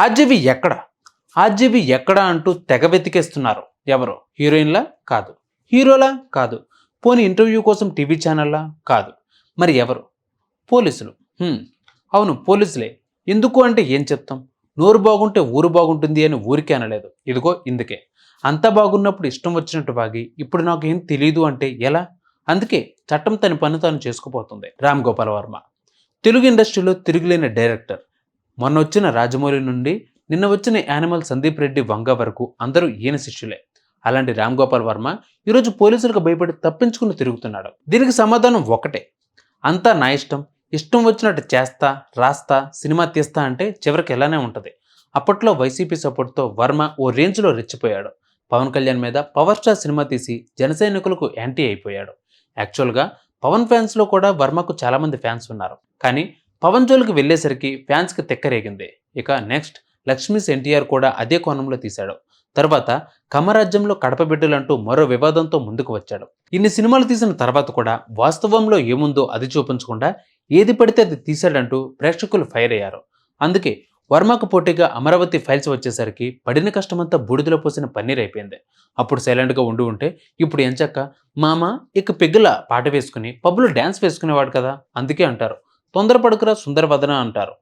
RGV ఎక్కడ RGV ఎక్కడ అంటూ తెగ వెతికేస్తున్నారు. ఎవరు? హీరోయిన్లా? కాదు. హీరోలా? కాదు. పోనీ ఇంటర్వ్యూ కోసం టీవీ ఛానల్లా? కాదు. మరి ఎవరు? పోలీసులు. అవును, పోలీసులే. ఎందుకు అంటే ఏం చెప్తాం? నోరు బాగుంటే ఊరు బాగుంటుంది అని ఊరికే అనలేదు. ఇదిగో ఇందుకే. అంతా బాగున్నప్పుడు ఇష్టం వచ్చినట్టు బాగి ఇప్పుడు నాకు ఏం తెలీదు అంటే ఎలా? అందుకే చట్టం తన పని తాను చేసుకుపోతుంది. రామ్ గోపాల్ వర్మ తెలుగు ఇండస్ట్రీలో తిరుగులేని డైరెక్టర్. మొన్న వచ్చిన రాజమౌళి నుండి నిన్న వచ్చిన యానిమల్ సందీప్ రెడ్డి వంగ వరకు అందరూ ఈయన శిష్యులే. అలాంటి రామ్ గోపాల్ వర్మ ఈరోజు పోలీసులకు భయపడి తప్పించుకుని తిరుగుతున్నాడు. దీనికి సమాధానం ఒకటే, అంతా నా ఇష్టం, ఇష్టం వచ్చినట్టు చేస్తా, రాస్తా, సినిమా తీస్తా అంటే చివరికి ఎలానే ఉంటుంది. అప్పట్లో వైసీపీ సపోర్ట్తో వర్మ ఓ రేంజ్లో రెచ్చిపోయాడు. పవన్ కళ్యాణ్ మీద పవర్ స్టార్ సినిమా తీసి జనసైనికులకు యాంటీ అయిపోయాడు. యాక్చువల్గా పవన్ ఫ్యాన్స్లో కూడా వర్మకు చాలామంది ఫ్యాన్స్ ఉన్నారు. కానీ పవన్ జోలికి వెళ్ళేసరికి ఫ్యాన్స్కి తెక్కరేగింది. ఇక నెక్స్ట్ లక్ష్మీస్ ఎన్టీఆర్ కూడా అదే కోణంలో తీశాడు. తర్వాత కమరాజ్యంలో కడప బిడ్డలంటూ మరో వివాదంతో ముందుకు వచ్చాడు. ఇన్ని సినిమాలు తీసిన తర్వాత కూడా వాస్తవంలో ఏముందో అది చూపించకుండా ఏది పడితే అది తీశాడంటూ ప్రేక్షకులు ఫైర్ అయ్యారు. అందుకే వర్మకు పోటీగా అమరావతి ఫైల్స్ వచ్చేసరికి పడిన కష్టమంతా బూడిదలో పోసిన పన్నీర్ అయిపోయింది. అప్పుడు సైలెంట్గా ఉంటే ఇప్పుడు ఎంచక్క మామ ఇక పెగ్గుల పాట వేసుకుని పబ్బులో డ్యాన్స్ వేసుకునేవాడు కదా, అందుకే అంటారు తొందరపడుకురా సుందరవదన అంటారు.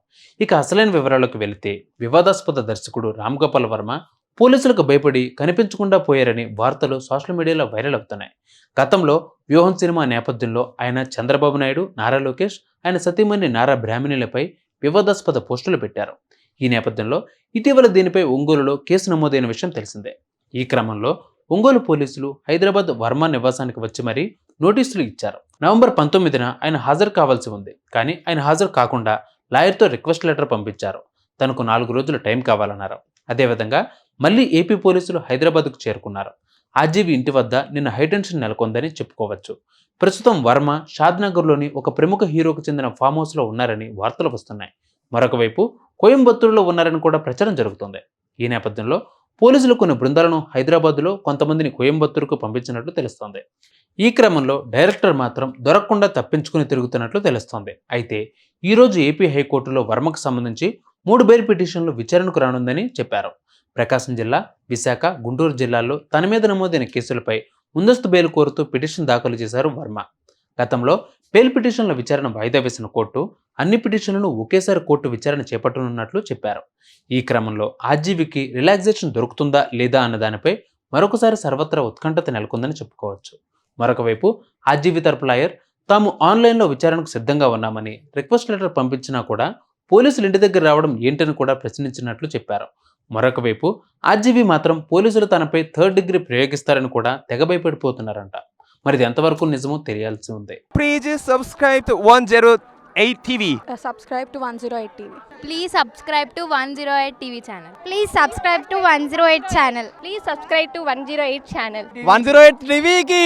ఇక అసలైన వివరాలకు వెళితే వివాదాస్పద దర్శకుడు రామ్ గోపాల్ వర్మ పోలీసులకు భయపడి కనిపించకుండా పోయారని వార్తలు సోషల్ మీడియాలో వైరల్ అవుతున్నాయి. గతంలో వ్యూహం సినిమా నేపథ్యంలో ఆయన చంద్రబాబు నాయుడు, నారా లోకేష్, ఆయన సతీమణి నారా బ్రాహ్మణులపై వివాదాస్పద పోస్టులు పెట్టారు. ఈ నేపథ్యంలో ఇటీవల దీనిపై ఒంగోలులో కేసు నమోదైన విషయం తెలిసిందే. ఈ క్రమంలో ఒంగోలు పోలీసులు హైదరాబాద్ వర్మ నివాసానికి వచ్చి మరీ నోటీసులు ఇచ్చారు. నవంబర్ 19న ఆయన హాజరు కావాల్సి ఉంది. కానీ ఆయన హాజరు కాకుండా లాయర్తో రిక్వెస్ట్ లెటర్ పంపించారు. తనకు 4 రోజులు టైం కావాలన్నారు. అదేవిధంగా మళ్ళీ ఏపీ పోలీసులు హైదరాబాద్కు చేరుకున్నారు. ఆర్జీవి ఇంటి వద్ద నిన్న హైటెన్షన్ నెలకొందని చెప్పుకోవచ్చు. ప్రస్తుతం వర్మ షాద్నగర్లోని ఒక ప్రముఖ హీరోకు చెందిన ఫామ్ హౌస్లో ఉన్నారని వార్తలు వస్తున్నాయి. మరొక వైపు కోయంబత్తూరులో ఉన్నారని కూడా ప్రచారం జరుగుతుంది. ఈ నేపథ్యంలో పోలీసులు కొన్ని బృందాలను హైదరాబాద్లో, కొంతమందిని కోయంబత్తూరుకు పంపించినట్లు తెలుస్తోంది. ఈ క్రమంలో డైరెక్టర్ మాత్రం దొరకకుండా తప్పించుకుని తిరుగుతున్నట్లు తెలుస్తోంది. అయితే ఈరోజు ఏపీ హైకోర్టులో వర్మకు సంబంధించి 3 బెయిల్ పిటిషన్లు విచారణకు రానుందని చెప్పారు. ప్రకాశం జిల్లా, విశాఖ, గుంటూరు జిల్లాల్లో తన మీద నమోదైన కేసులపై ముందస్తు బెయిల్ కోరుతూ పిటిషన్ దాఖలు చేశారు వర్మ. గతంలో బెయిల్ పిటిషన్ల విచారణ వాయిదా వేసిన కోర్టు అన్ని పిటిషన్లను ఒకేసారి కోర్టు విచారణ చేపట్టనున్నట్లు చెప్పారు. ఈ క్రమంలో ఆర్జీవికి రిలాక్సేషన్ దొరుకుతుందా లేదా అన్న దానిపై మరొకసారి సర్వత్రా ఉత్కంఠత నెలకొందని చెప్పుకోవచ్చు. మరొక వైపు ఆర్జీవి తరపు లాయర్ తాము ఆన్లైన్లో విచారణకు సిద్ధంగా ఉన్నామని రిక్వెస్ట్ లెటర్ పంపించినా కూడా పోలీసులు ఇంటి దగ్గర రావడం ఏంటని కూడా ప్రశ్నించినట్లు చెప్పారు. మరొక వైపు ఆర్జీవి మాత్రం పోలీసులు తనపై 3rd డిగ్రీ ప్రయోగిస్తారని కూడా తెగ భయపడిపోతున్నారంట. మరి ఇది ఎంతవరకు నిజమో తెలియాల్సి ఉంది. Please subscribe to 108 TV. Subscribe to 108 TV. Please subscribe to 108 TV channel. Please subscribe to 108 channel. Please subscribe to 108 channel. 108 TV ki